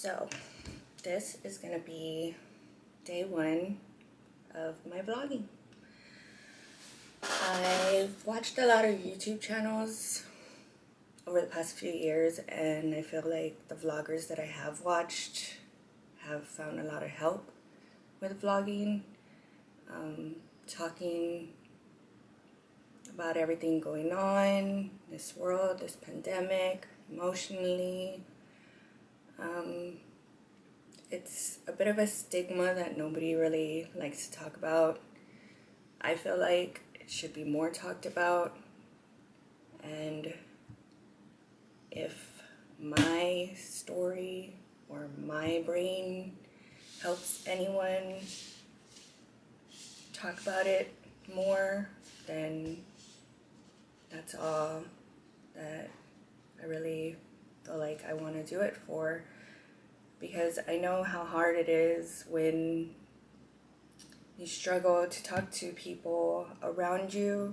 So this is gonna be day one of my vlogging. I've watched a lot of YouTube channels over the past few years, and I feel like the vloggers that I have watched have found a lot of help with vlogging, talking about everything going on in this world, this pandemic, emotionally. It's a bit of a stigma that nobody really likes to talk about. I feel like it should be more talked about, and if my story or my brain helps anyone talk about it more, then that's all that I really feel like I want to do it for, because I know how hard it is when you struggle to talk to people around you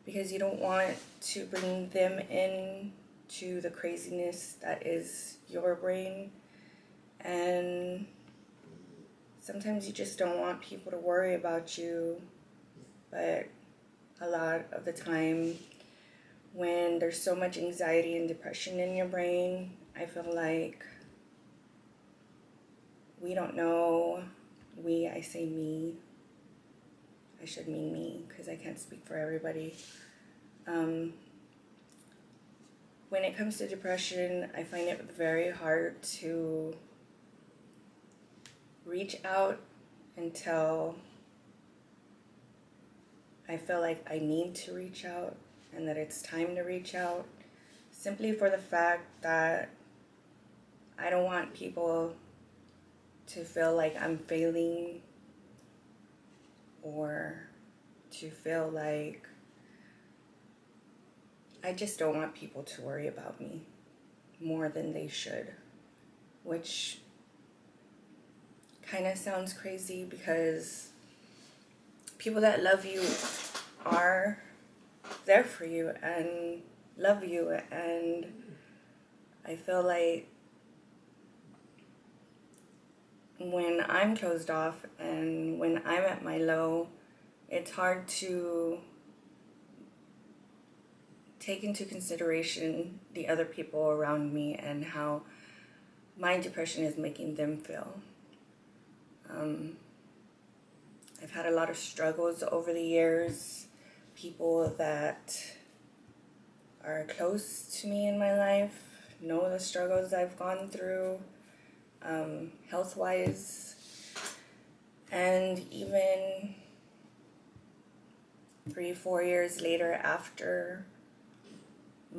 because you don't want to bring them in to the craziness that is your brain. And sometimes you just don't want people to worry about you, but a lot of the time when there's so much anxiety and depression in your brain, I feel like we don't know, I say me, I should mean me because I can't speak for everybody. When it comes to depression, I find it very hard to reach out until I feel like I need to reach out and that it's time to reach out, simply for the fact that I don't want people to feel like I'm failing, or to feel like I just don't want people to worry about me more than they should, which kind of sounds crazy because people that love you are there for you and love you, and I feel like when I'm closed off and when I'm at my low, it's hard to take into consideration the other people around me and how my depression is making them feel. I've had a lot of struggles over the years. People that are close to me in my life know the struggles I've gone through, health-wise, and even 3-4 years later, after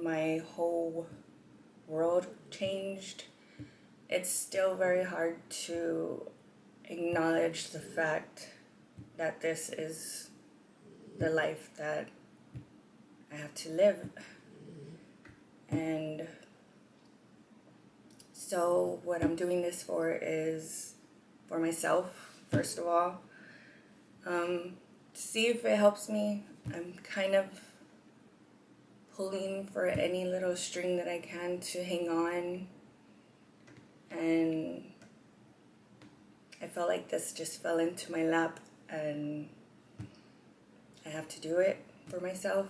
my whole world changed, it's still very hard to acknowledge the fact that this is the life that I have to live. And so what I'm doing this for is for myself, first of all, to see if it helps me. I'm kind of pulling for any little string that I can to hang on, and I felt like this just fell into my lap and I have to do it for myself.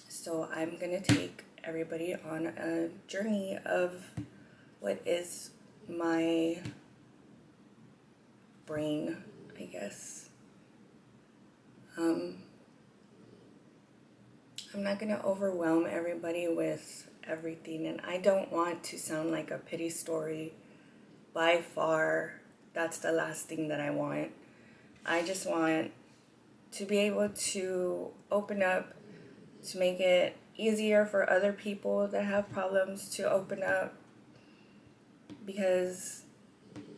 So I'm gonna take everybody on a journey of what is my brain, I guess. I'm not gonna overwhelm everybody with everything, and I don't want to sound like a pity story. By far, that's the last thing that I want. I just want to be able to open up, to make it easier for other people that have problems to open up, because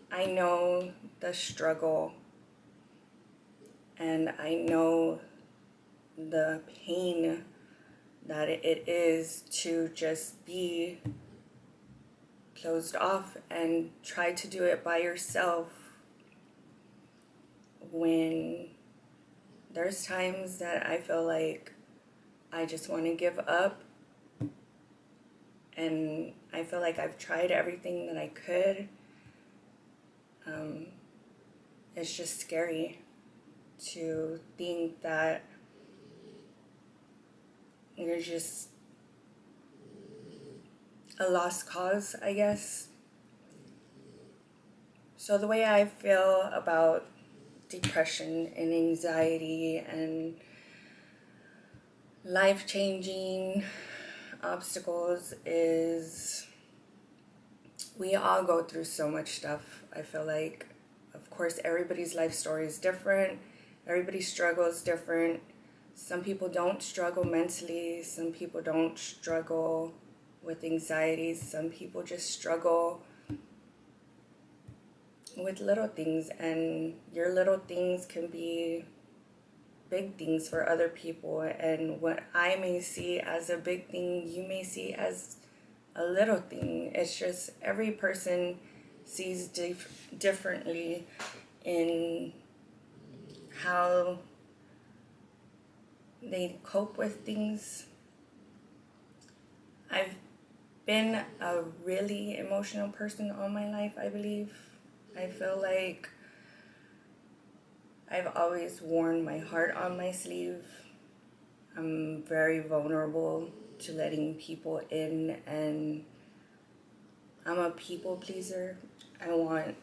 I know the struggle and I know the pain that it is to just be closed off and try to do it by yourself, when there's times that I feel like I just want to give up And I feel like I've tried everything that I could. It's just scary to think that you're just a lost cause, I guess. So the way I feel about depression and anxiety and life-changing obstacles is we all go through so much stuff. I feel like, of course, everybody's life story is different. Everybody's struggle is different. Some people don't struggle mentally. Some people don't struggle with anxiety. Some people just struggle with little things, and your little things can be big things for other people, and what I may see as a big thing, you may see as a little thing. It's just every person sees differently in how they cope with things. I've been a really emotional person all my life, I believe. I feel like I've always worn my heart on my sleeve. I'm very vulnerable to letting people in, and I'm a people pleaser. I want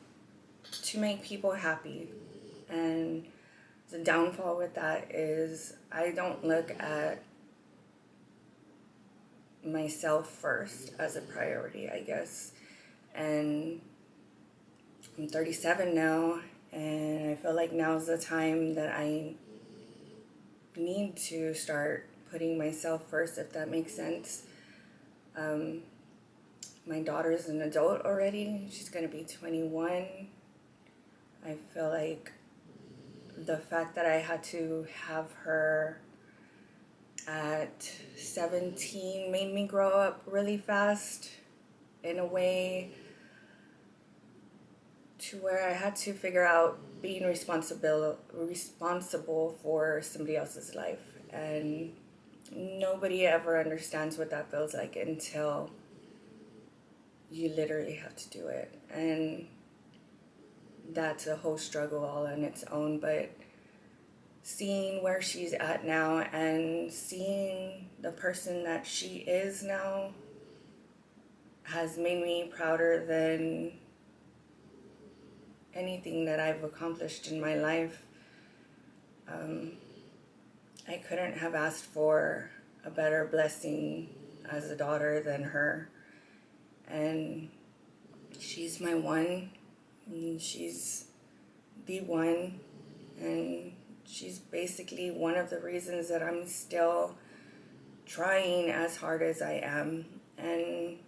to make people happy, and the downfall with that is I don't look at myself first as a priority, I guess. And I'm 37 now, and I feel like now's the time that I need to start putting myself first, if that makes sense. My daughter's an adult already. She's going to be 21. I feel like the fact that I had to have her at 17 made me grow up really fast in a way to where I had to figure out being responsible for somebody else's life. And nobody ever understands what that feels like until you literally have to do it. And that's a whole struggle all on its own. But seeing where she's at now and seeing the person that she is now has made me prouder than anything that I've accomplished in my life. I couldn't have asked for a better blessing as a daughter than her. And she's my one. And she's the one. And she's basically one of the reasons that I'm still trying as hard as I am and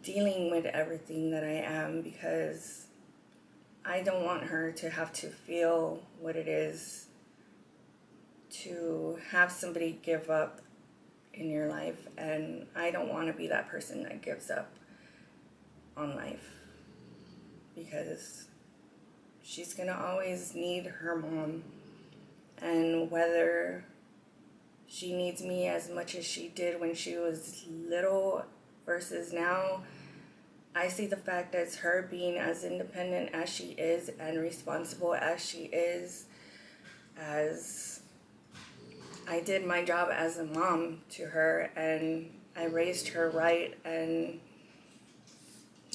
dealing with everything that I am, because I don't want her to have to feel what it is to have somebody give up in your life, and I don't want to be that person that gives up on life, because she's gonna always need her mom. And whether she needs me as much as she did when she was little versus now, I see the fact that it's her being as independent as she is and responsible as she is, as I did my job as a mom to her, and I raised her right. And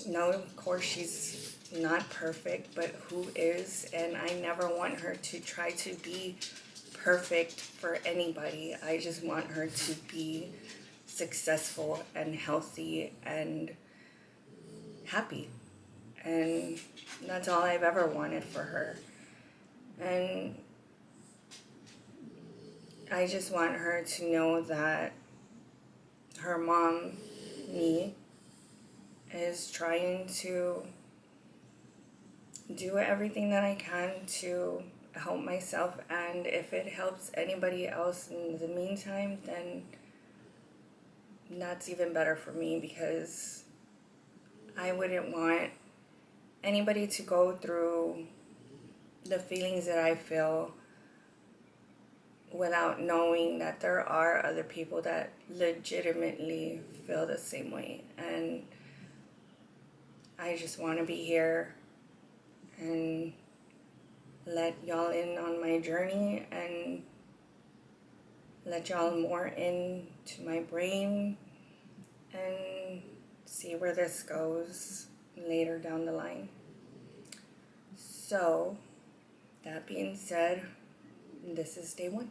no, of course she's not perfect, but who is? And I never want her to try to be perfect for anybody. I just want her to be successful and healthy and happy. And that's all I've ever wanted for her. And I just want her to know that her mom, me, is trying to do everything that I can to help myself, and if it helps anybody else in the meantime, then that's even better for me, because I wouldn't want anybody to go through the feelings that I feel without knowing that there are other people that legitimately feel the same way. And I just want to be here and let y'all in on my journey and let y'all more into my brain and see where this goes later down the line. So, that being said, this is day 1.